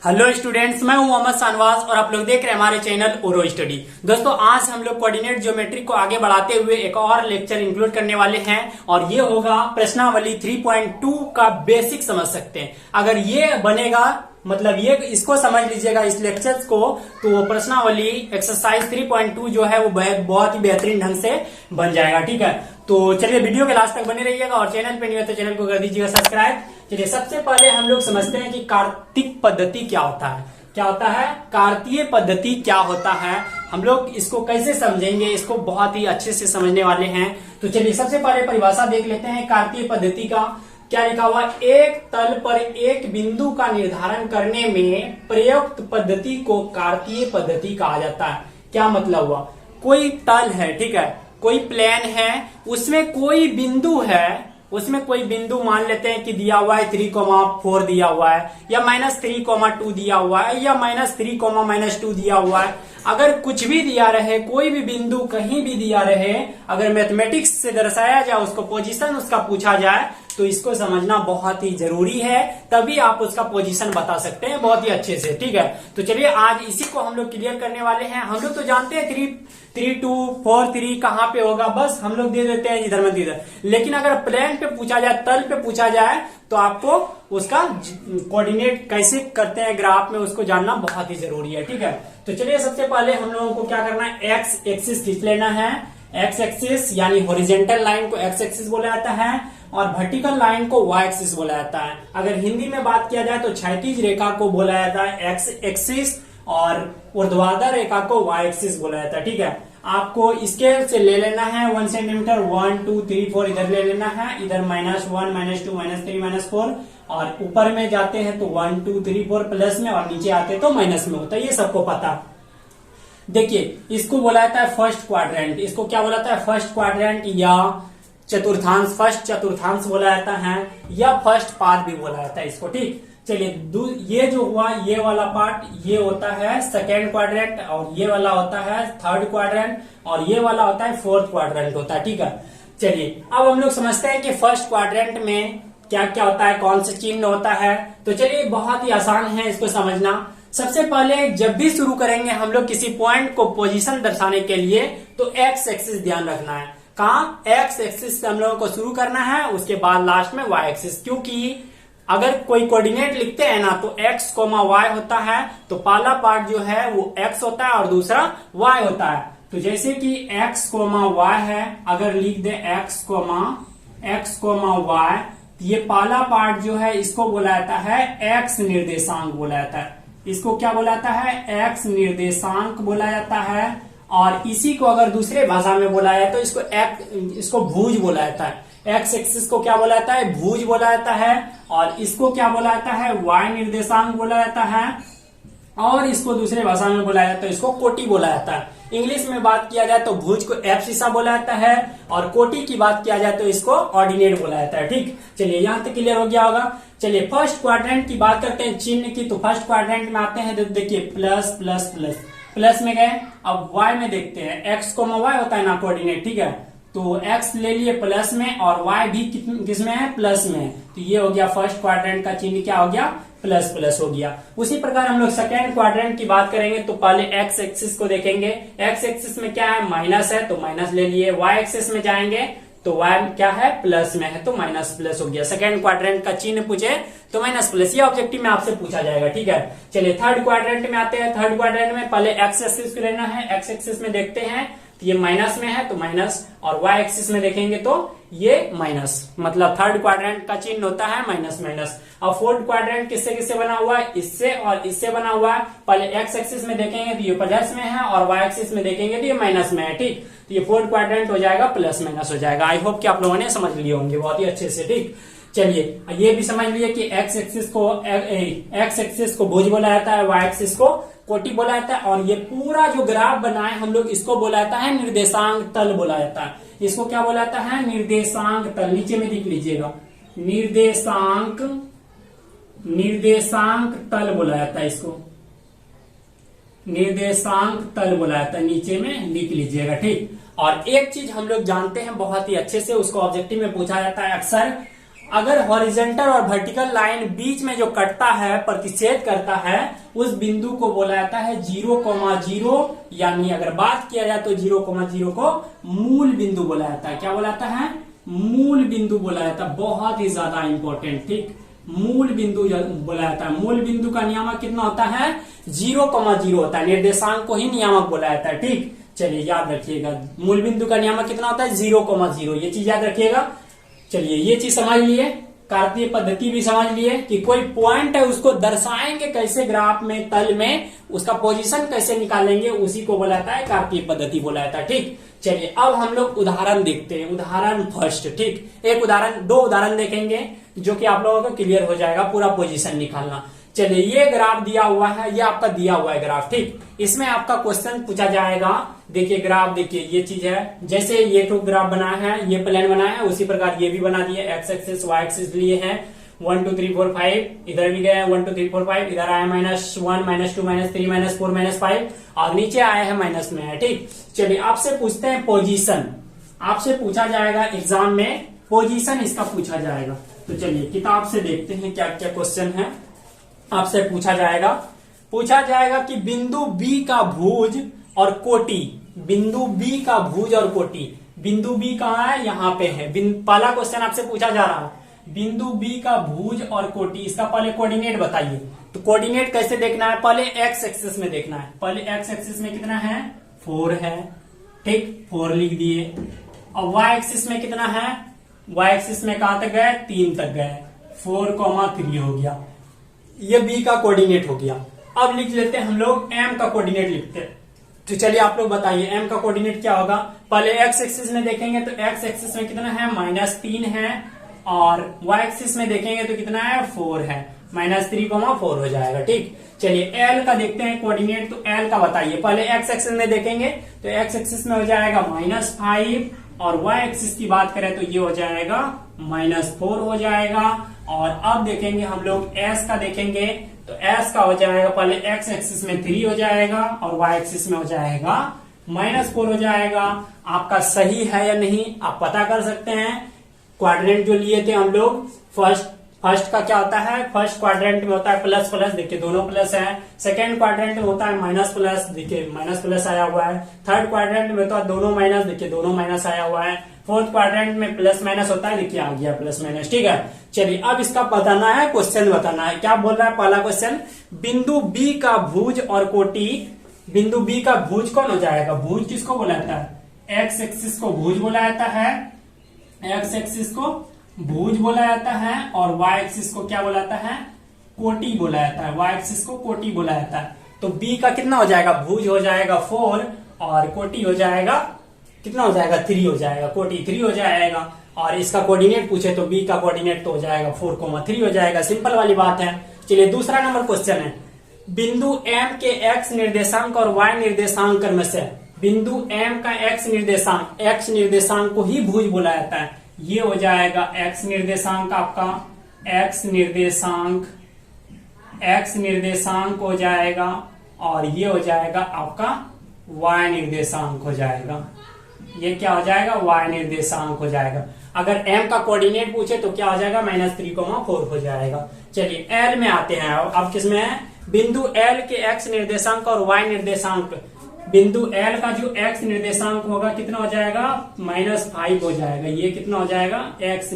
Hello students, मैं हूं मोहम्मद शानवाज और आप लोग देख रहे हैं हमारे चैनल ओरो स्टडी। दोस्तों, आज हम लोग कोऑर्डिनेट ज्योमेट्री को आगे बढ़ाते हुए एक और लेक्चर इंक्लूड करने वाले हैं और ये होगा प्रश्नावली 3.2 का बेसिक समझ सकते हैं। अगर ये बनेगा, मतलब ये इसको समझ लीजिएगा इस लेक्चर को, तो प्रश्नावली एक्सरसाइज 3.2 जो है वो बहुत ही बेहतरीन ढंग से बन जाएगा। ठीक है, तो चलिए वीडियो के लास्ट तक बने रहिएगा और चैनल पे नहीं है तो चैनल को कर दीजिएगा सब्सक्राइब। चलिए सबसे पहले हम लोग समझते हैं कि कार्तीय पद्धति क्या होता है। क्या होता है कार्तीय पद्धति, क्या होता है, हम लोग इसको कैसे समझेंगे, इसको बहुत ही अच्छे से समझने वाले हैं। तो चलिए सबसे पहले परिभाषा देख लेते हैं कार्तीय पद्धति का। क्या लिखा हुआ, एक तल पर एक बिंदु का निर्धारण करने में प्रयुक्त पद्धति को कार्तीय पद्धति कहा जाता है। क्या मतलब हुआ, कोई तल है, ठीक है, कोई प्लेन है, उसमें कोई बिंदु है, उसमें कोई बिंदु मान लेते हैं कि दिया हुआ है 3,4 दिया हुआ है, या -3,2 दिया हुआ है, या -3,-2 दिया हुआ है। अगर कुछ भी दिया रहे, कोई भी बिंदु कहीं भी दिया रहे, अगर मैथमेटिक्स से दर्शाया जाए, उसको पोजीशन उसका पूछा जाए, तो इसको समझना बहुत ही जरूरी है, तभी आप उसका पोजीशन बता सकते हैं बहुत ही अच्छे से। ठीक है, तो चलिए आज इसी को हम लोग क्लियर करने वाले हैं। हम लोग तो जानते हैं 3, 2, 4, 3 कहाँ पे होगा, बस हम लोग दे देते हैं इधर में इधर। लेकिन अगर प्लेन पे पूछा जाए, तल पे पूछा जाए, तो आपको उसका कोऑर्डिनेट कैसे करते हैं ग्राफ में, उसको जानना बहुत ही जरूरी है। ठीक है, तो चलिए सबसे पहले हम लोगों को क्या करना है, एक्स एक्सिस खींच लेना है। एक्स एक्सिस यानी हॉरिजॉन्टल लाइन को एक्स एक्सिस बोला जाता है और वर्टिकल लाइन को वाई एक्सिस बोला जाता है। अगर हिंदी में बात किया जाए तो क्षैतिज रेखा को बोला जाता है एक्स एक्सिस और ऊर्ध्वाधर रेखा को वाई एक्सिस बोला जाता है। ठीक है, आपको स्केल से ले लेना है 1 सेंटीमीटर, 1, 2, 3, 4 इधर ले लेना है, इधर -1, -2, -3, -4 और ऊपर में जाते हैं तो 1, 2, 3, 4 प्लस में और नीचे आते तो माइनस में होता है, ये सबको पता। देखिए, इसको बोला जाता है फर्स्ट क्वाड्रेंट। इसको क्या बोला जाता है, फर्स्ट क्वाड्रेंट या चतुर्थांश, फर्स्ट चतुर्थांश बोला जाता है, या फर्स्ट पार्ट भी बोला जाता है इसको। ठीक, चलिए ये जो हुआ, ये वाला पार्ट ये होता है सेकेंड क्वाड्रेंट और ये वाला होता है थर्ड क्वाड्रेंट और ये वाला होता है फोर्थ क्वाड्रेंट होता है। ठीक है, चलिए अब हम लोग समझते हैं कि फर्स्ट क्वाड्रेंट में क्या क्या होता है, कौन सा चिन्ह होता है। तो चलिए बहुत ही आसान है इसको समझना। सबसे पहले जब भी शुरू करेंगे हम लोग किसी पॉइंट को पोजीशन दर्शाने के लिए, तो एक्स एक्सिस ध्यान रखना है। कहाँ, एक्स एक्सिस से हम लोगों को शुरू करना है, उसके बाद लास्ट में वाई एक्सिस। क्योंकि अगर कोई कोऑर्डिनेट लिखते हैं ना तो x, y होता है, तो पहला पार्ट जो है वो x होता है और दूसरा y होता है। तो जैसे कि x, y है, अगर लिख दे x, y, ये पहला पार्ट जो है इसको बोला जाता है x निर्देशांक बोला जाता है। इसको क्या बोला जाता है, x निर्देशांक बोला जाता है। और इसी को अगर दूसरे भाषा में बोला जाए तो इसको भुज बोला जाता है। एक्स एक्सिस को क्या बोला जाता है, भुज बोला जाता है। और इसको क्या बोला जाता है, वाई निर्देशांक बोला जाता है। और इसको दूसरे भाषा में बोला जाता है, इसको कोटि बोला जाता है। इंग्लिश में बात किया जाए तो भुज को एब्सिसा बोला जाता है और कोटि की बात किया जाए तो इसको ऑर्डिनेट बोला जाता है। ठीक, चलिए यहां तक क्लियर हो गया होगा। चलिए फर्स्ट क्वाड्रेंट की बात करते हैं चिन्ह की। तो फर्स्ट क्वाड्रेंट में आते हैं तो देखिए प्लस प्लस प्लस, प्लस में गए। अब वाई में देखते हैं, एक्स वाई होता है ना कोऑर्डिनेट। ठीक है, तो x ले लिए प्लस में और y भी किस में है, प्लस में है। तो ये हो गया फर्स्ट क्वाड्रेंट का चिन्ह, क्या हो गया, प्लस प्लस हो गया। उसी प्रकार हम लोग सेकेंड क्वाड्रेंट की बात करेंगे तो पहले x एक्सिस को देखेंगे। x एक्सिस में क्या है, माइनस है तो माइनस ले लिए। y एक्सिस में जाएंगे तो y क्या है, प्लस में है तो माइनस प्लस हो गया। सेकेंड क्वाड्रेंट का चिन्ह पूछे तो माइनस प्लस, ये ऑब्जेक्टिव में आपसे पूछा जाएगा। ठीक है, चलिए थर्ड क्वाड्रेंट में आते हैं। थर्ड क्वाड्रेंट में पहले x एक्सिस को लेना है। x एक्सिस में देखते हैं ये माइनस में है तो माइनस, और y एक्सिस में देखेंगे तो ये माइनस, मतलब थर्ड क्वाड्रेंट का चिन्ह होता है माइनस माइनस। और फोर्थ क्वाड्रेंट किससे किससे बना हुआ है, इससे और इससे बना हुआ है। पहले x एक्सिस में देखेंगे तो ये प्लस में है और y एक्सिस में देखेंगे तो ये माइनस में है। ठीक, तो ये फोर्थ क्वाड्रेंट हो जाएगा, प्लस माइनस हो जाएगा। आई होप कि आप लोगों ने समझ लिए होंगे बहुत ही अच्छे से। ठीक, चलिए ये भी समझ लिए कि x एक्सिस को भुज बोला जाता है, y एक्सिस को कोटि बोला जाता है। और ये पूरा जो ग्राफ बनाए हम लोग इसको बोला जाता है निर्देशांक तल बोला जाता है। इसको क्या बोला जाता है, निर्देशांक तल। नीचे में लिख लीजिएगा, निर्देशांक तल बोला जाता है। इसको निर्देशांक तल बोला जाता है, नीचे में लिख लीजिएगा। ठीक, और एक चीज हम लोग जानते हैं बहुत ही अच्छे से, उसको ऑब्जेक्टिव में पूछा जाता है अक्सर, अगर हॉरिजेंटल और वर्टिकल लाइन बीच में जो कटता है, प्रतिच्छेद करता है, उस बिंदु को बोला जाता है 0,0, यानी अगर बात किया जाए तो 0,0 को मूल बिंदु बोला जाता है। क्या बोला जाता है? मूल बिंदु बोला जाता है। बहुत ही ज्यादा इंपॉर्टेंट, ठीक, मूल बिंदु बोला जाता है। मूल बिंदु का नियामक कितना होता है? 0,0 होता है। निर्देशांक को ही नियामक बोला जाता है, ठीक। चलिए याद रखिएगा, मूल बिंदु का नियामक कितना होता है? 0,0। ये चीज याद रखिएगा। चलिए ये चीज समझ लिए, कार्तीय पद्धति भी समझ लिए कि कोई पॉइंट है उसको दर्शाएंगे कैसे ग्राफ में, तल में, उसका पोजीशन कैसे निकालेंगे, उसी को बोला जाता है कार्तीय पद्धति बोला जाता है, ठीक। चलिए अब हम लोग उदाहरण देखते हैं। उदाहरण फर्स्ट, ठीक। एक उदाहरण, दो उदाहरण देखेंगे जो कि आप लोगों को क्लियर हो जाएगा पूरा पोजीशन निकालना। चलिए ये ग्राफ दिया हुआ है, ये आपका दिया हुआ है ग्राफ, ठीक। इसमें आपका क्वेश्चन पूछा जाएगा। देखिए ग्राफ, देखिए ये चीज है, जैसे ये तो ग्राफ बना है, ये प्लेन बना है, उसी प्रकार ये भी बना दिए। एक्स एक्सिस वाई एक्सिस लिए हैं, 1 2 3 4 5, इधर भी गए 1 2 3 4 5, इधर आया -1 -2 -3 -4 -5, और नीचे आया है माइनस में है, ठीक। चलिए आपसे पूछते हैं पोजीशन, आपसे पूछा जाएगा एग्जाम में पोजीशन, इसका पूछा जाएगा। तो चलिए किताब से देखते हैं क्या क्या क्वेश्चन है आपसे पूछा जाएगा कि बिंदु बी का भुज और कोटि, बिंदु बी का भुज और कोटि, बिंदु बी कहाँ है? यहाँ पे है। पहला क्वेश्चन आपसे पूछा जा रहा है, बिंदु बी का भुज और कोटि, इसका पहले कोऑर्डिनेट बताइए। तो कोऑर्डिनेट कैसे देखना है? पहले एक्स एक्सिस में देखना है। पहले एक्स एक्सिस में कितना है? 4 है, ठीक, 4 लिख दिए। और वाई एक्सिस में कितना है? वाई एक्सिस में कहां तक गए? 3 तक गए, 4,3 हो गया। ये बी का कोऑर्डिनेट हो गया। अब लिख लेते हैं हम लोग एम का कोऑर्डिनेट लिखते हैं। तो चलिए आप लोग बताइए एम का कोऑर्डिनेट क्या होगा। पहले एक्स एक्सिस में देखेंगे तो एक्स एक्सिस में कितना है? -3 है, और वाई एक्सिस में देखेंगे तो कितना है? 4 है, -3,4 हो जाएगा, ठीक। चलिए एल का देखते हैं कोऑर्डिनेट, तो एल का बताइए। पहले एक्स एक्सिस में देखेंगे तो एक्स एक्सिस में हो जाएगा -5, और वाई एक्सिस की बात करें तो ये हो जाएगा -4 हो जाएगा। और अब देखेंगे हम लोग एस का देखेंगे तो एस का हो जाएगा, पहले एक्स एक्सिस में 3 हो जाएगा और वाई एक्सिस में हो जाएगा -4 हो जाएगा। आपका सही है या नहीं आप पता कर सकते हैं। क्वाड्रेंट जो लिए थे हम लोग, फर्स्ट का क्या होता है? फर्स्ट क्वाड्रेंट में होता है प्लस प्लस, देखिए दोनों प्लस है। सेकेंड क्वाड्रेंट में होता है माइनस प्लस, देखिए माइनस प्लस आया हुआ है। थर्ड क्वाड्रेंट में होता है दोनों माइनस, देखिए दोनों माइनस आया हुआ है। फोर्थ क्वाड्रेंट में प्लस माइनस होता है, देखिए आ गया प्लस माइनस, ठीक है। चलिए अब इसका बताना है, क्वेश्चन बताना है। क्या बोल रहा है पहला क्वेश्चन? बिंदु बी का भुज और कोटि, बिंदु बी का भुज कौन हो जाएगा? भुज किसको बोला जाता है? एक्स एक्सिस को भुज बोला जाता है, एक्स एक्सिस को भुज बोला जाता है, और वाई एक्सिस को क्या बोला जाता है? कोटि बोला जाता है। वाई एक्सिस को कोटि बोला जाता है। तो बी का कितना हो जाएगा? भुज हो जाएगा 4, और कोटि हो जाएगा कितना हो जाएगा? 3 हो जाएगा, कोटि 3 हो जाएगा। और इसका कोऑर्डिनेट पूछे तो बी का कोऑर्डिनेट तो हो जाएगा 4,3 हो जाएगा। सिंपल वाली बात है। चलिए दूसरा नंबर क्वेश्चन है, बिंदु एम के एक्स निर्देशांक और वाई निर्देशांक में से बिंदु एम का एक्स निर्देशांक को ही भुज बोला जाता है। ये हो जाएगा एक्स निर्देशांक, आपका एक्स निर्देशांक हो जाएगा, और ये हो जाएगा आपका वाई निर्देशांक हो जाएगा। ये क्या हो जाएगा? वाई निर्देशांक हो जाएगा। अगर m का कोऑर्डिनेट पूछे तो क्या हो जाएगा? -3,4 हो जाएगा। चलिए l में आते हैं। अब किसमें है? बिंदु l के x निर्देशांक और y निर्देशांक। बिंदु l का जो x निर्देशांक होगा कितना हो जाएगा? -5 हो जाएगा। ये कितना हो जाएगा? x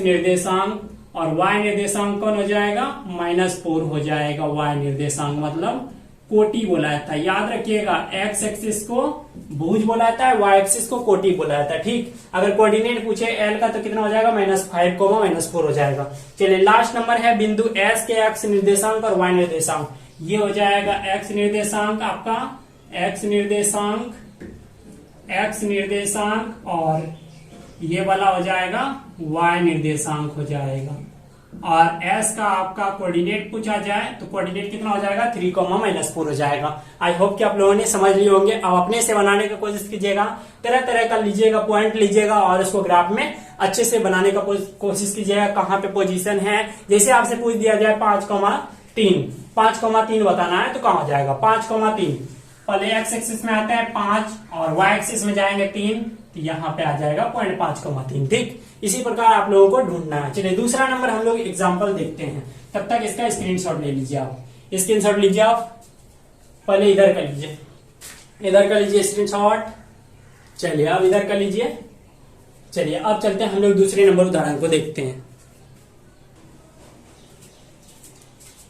निर्देशांक, और y निर्देशांक कौन हो जाएगा? -4 हो जाएगा। y निर्देशांक मतलब कोटि बोला जाता है। याद रखिएगा, एक्स एक्सिस को भुज बोला जाता है, वाई एक्सिस को कोटि बोला जाता है, ठीक। अगर कोऑर्डिनेट पूछे एल का तो कितना हो जाएगा? -5, -4 हो जाएगा। चलिए लास्ट नंबर है बिंदु एस के एक्स निर्देशांक और वाई निर्देशांक। ये हो जाएगा एक्स निर्देशांक, आपका एक्स निर्देशांक, और ये वाला हो जाएगा वाई निर्देशांक हो जाएगा। और एस का आपका कोऑर्डिनेट पूछा जाए तो कोऑर्डिनेट कितना हो जाएगा? 3,-4 हो जाएगा। आई होप कि आप लोगों ने समझ लिए होंगे। अब अपने से बनाने की कोशिश कीजिएगा, तरह तरह का लीजिएगा, पॉइंट लीजिएगा, और उसको ग्राफ में अच्छे से बनाने का कोशिश कीजिएगा। कहाँ पे पोजीशन है, जैसे आपसे पूछ दिया जाए 5,3 बताना है तो कहाँ हो जाएगा? 5,3। पहले एक्स एक्सिस में आता है 5 और वाई एक्सिस में जाएंगे 3, तो यहाँ पे आ जाएगा पॉइंट 5,3, ठीक। इसी प्रकार आप लोगों को ढूंढना है। चलिए दूसरा नंबर हम लोग एग्जाम्पल देखते हैं, तब तक इसका स्क्रीनशॉट ले लीजिए। आप स्क्रीनशॉट लीजिए, आप पहले इधर कर लीजिए, इधर कर लीजिए स्क्रीनशॉट। चलिए अब इधर कर लीजिए। चलिए अब चलते हैं हम लोग दूसरे नंबर उदाहरण को देखते हैं।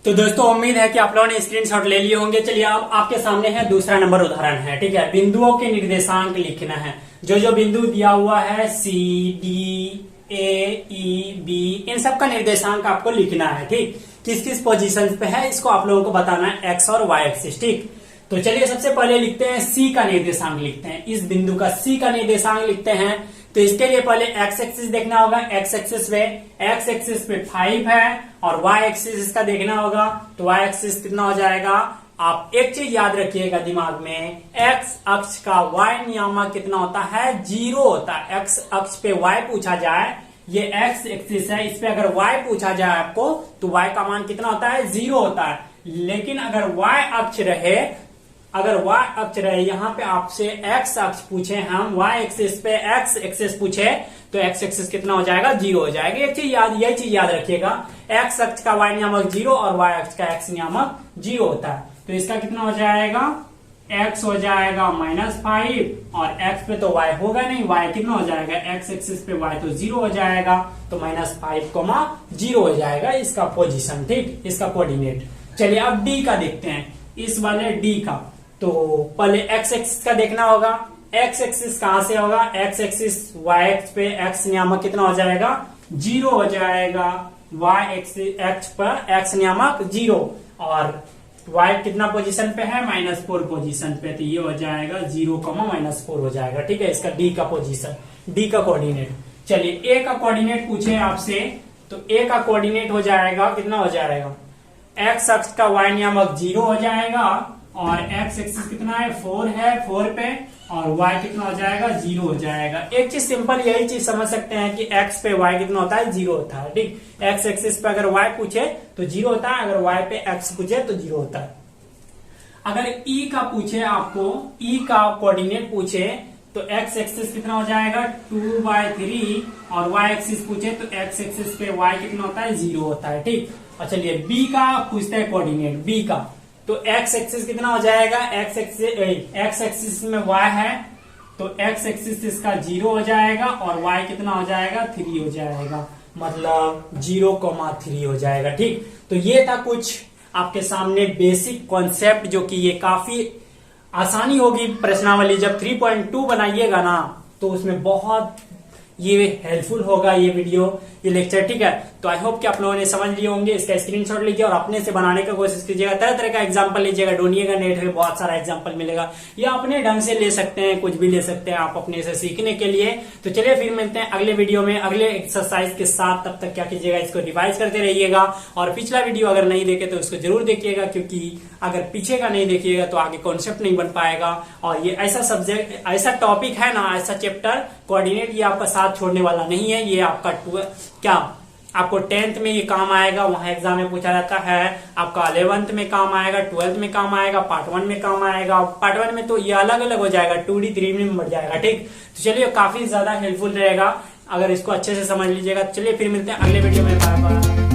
तो दोस्तों उम्मीद है कि आप लोगों ने स्क्रीनशॉट ले लिए होंगे। चलिए अब आपके सामने है दूसरा नंबर उदाहरण है, ठीक है। बिंदुओं के निर्देशांक लिखना है। जो जो बिंदु दिया हुआ है C D A E B, इन सब का निर्देशांक आपको लिखना है, ठीक। किस किस पोजीशन पे है इसको आप लोगों को बताना है, एक्स और वाई एक्सिस, ठीक। तो चलिए सबसे पहले लिखते हैं सी का निर्देशांक लिखते हैं। इस बिंदु का सी का निर्देशांक लिखते हैं। तो इसके लिए पहले एक्स एक्सिस देखना होगा। एक्स एक्सिस पे 5 है और वाई एक्सिस इसका देखना होगा। तो वाई एक्सिस कितना हो जाएगा, आप एक चीज याद रखिएगा दिमाग में, एक्स अक्ष का वाई नियामक कितना होता है, 0 होता है। एक्स अक्ष पे वाई पूछा जाए, ये एक्स एक्सिस है, इस पे अगर वाई पूछा जाए आपको तो वाई का मान कितना होता है, 0 होता है। लेकिन अगर वाई अक्ष रहे, यहाँ पे आपसे एक्स अक्ष पूछे, हम वाई एक्सिस पे एक्स एक्सिस पूछे तो एक्स एक्सिस कितना हो जाएगा, 0 हो जाएगा। यही चीज याद रखिएगा, एक्स अक्ष का वाई नियामक 0 और वाई अक्ष का एक्स नियामक 0 होता है। तो इसका कितना हो जाएगा, x हो जाएगा -5 और x पे तो y होगा नहीं, y कितना हो जाएगा, x एक्सिस पे y तो 0 हो जाएगा, तो -5, 0 हो जाएगा इसका पोजीशन, ठीक, इसका कोऑर्डिनेट। चलिए अब d का देखते हैं, इस वाले d का। तो पहले x एक्सिस का देखना होगा। x एक्सिस कहां से होगा, x एक्सिस y एक्स पे x नियामक कितना हो जाएगा, 0 हो जाएगा। y एक्स पर x नियामक 0 और y कितना पोजीशन पे है, -4 पोजीशन पे, तो ये हो जाएगा 0, -4 हो जाएगा, ठीक है। इसका d का पोजीशन, d का कोऑर्डिनेट। चलिए a का कोऑर्डिनेट पूछे आपसे, तो a का कोऑर्डिनेट हो जाएगा, कितना हो जाएगा, x अक्ष का y नियामक 0 हो जाएगा और x एक्सिस कितना है, 4 है, 4 पे, और y कितना हो जाएगा, 0 हो जाएगा। एक चीज सिंपल यही चीज समझ सकते हैं कि x पे y कितना होता है, 0 होता है, ठीक। x एक्सिस पे अगर y पूछे तो 0 होता है, अगर y पे x पूछे तो 0 होता है। अगर e का पूछे आपको, e का कोऑर्डिनेट पूछे तो x एक्सिस कितना हो जाएगा, 2/3 और y एक्सिस पूछे तो x एक्सिस पे y कितना होता है, 0 होता है, ठीक। और चलिए b का पूछते हैं कोऑर्डिनेट, b का। तो x एक्सिस कितना हो जाएगा, x एक्सिस में y है तो x एक्सिस इसका 0 हो जाएगा और y कितना हो जाएगा, 3 हो जाएगा, मतलब 0,3 हो जाएगा, ठीक। तो ये था कुछ आपके सामने बेसिक कॉन्सेप्ट, जो कि ये काफी आसानी होगी प्रश्नावली। जब 3.2 बनाइएगा ना तो उसमें बहुत ये हेल्पफुल होगा ये वीडियो, ये लेक्चर, ठीक है। तो आई होप कि आप लोगों ने समझ लिए होंगे। इसका स्क्रीनशॉट लीजिए और अपने से बनाने का कोशिश कीजिएगा। तरह तरह का एग्जांपल लीजिएगा, ढूंढिएगा नेट में, बहुत सारा एग्जांपल मिलेगा, या अपने ढंग से ले सकते हैं, कुछ भी ले सकते हैं आप अपने से सीखने के लिए। तो चलिए फिर मिलते हैं अगले वीडियो में अगले एक्सरसाइज के साथ। तब तक क्या कीजिएगा, इसको रिवाइज करते रहिएगा और पिछला वीडियो अगर नहीं देखे तो उसको जरूर देखिएगा, क्योंकि अगर पीछे का नहीं देखिएगा तो आगे कॉन्सेप्ट नहीं बन पाएगा। और ये ऐसा सब्जेक्ट, ऐसा टॉपिक है ना, ऐसा चैप्टर कोऑर्डिनेट, ये आपका साथ छोड़ने वाला नहीं है। ये आपका आपको 10th में ये काम आएगा, वहां एग्जाम में पूछा जाता है। आपका 11th में काम आएगा, 12th में काम आएगा, पार्ट 1 में काम आएगा। पार्ट 1 में तो ये अलग अलग हो जाएगा, 2D 3D में बढ़ जाएगा, ठीक। तो चलिए काफी ज्यादा हेल्पफुल रहेगा अगर इसको अच्छे से समझ लीजिएगा। चलिए फिर मिलते हैं अगले वीडियो में, बाय बाय।